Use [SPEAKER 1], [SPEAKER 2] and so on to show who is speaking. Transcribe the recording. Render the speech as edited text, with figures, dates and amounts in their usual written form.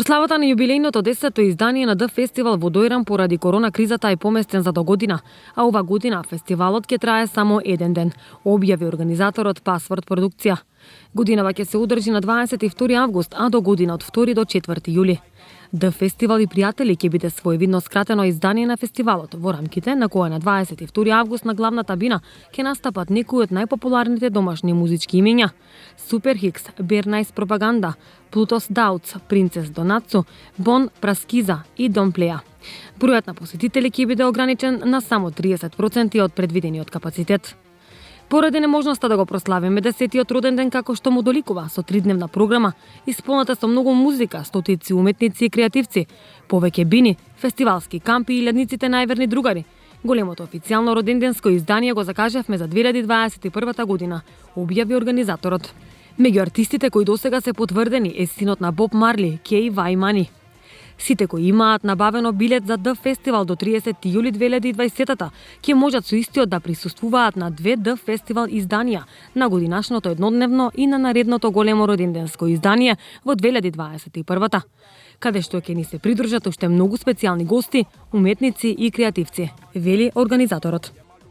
[SPEAKER 1] Прославата на јубилејното 10-то издание на Д фестивал во Дојран поради корона кризата е поместен за до година, а ова година фестивалот ќе трае само еден ден, објави организаторот Пасворд продукција. Годинава ќе се одржи на 22 август, а до година од 2 до 4 јули. Д фестивал и пријатели ќе биде своевидно скратено издание на фестивалот, во рамките на кое на 22 август на главната бина ќе настапат некои од најпопуларните домашни музички имиња: Супер Хикс, Бернајс Пропаганда, Плутос Даутс, Принцес Донацу, Бон Праскиза и Дон Плеја. Бројот на посетители ќе биде ограничен на само 30% од предвидениот капацитет. Поради неможноста да го прославиме 10-тиот роден ден како што му доликува, со 3-дневна програма, исполната со многу музика, стотици уметници и креативци, повеќе бини, фестивалски кампи и ледниците најверни другари, големото официјално роденденско издание го закажавме за 2021 година, објави организаторот. Меѓу артистите кои досега се потврдени е синот на Боб Марли, Кеј Вајмани. Сите кои имаат набавено билет за Д фестивал до 30 јули 2020 ќе можат со истиот да присуствуваат на 2 Д фестивал изданија, на годинашното еднодневно и на наредното големо роденденско издание во 2021, каде што ќе ни се придружат уште многу специјални гости, уметници и креативци, вели организаторот.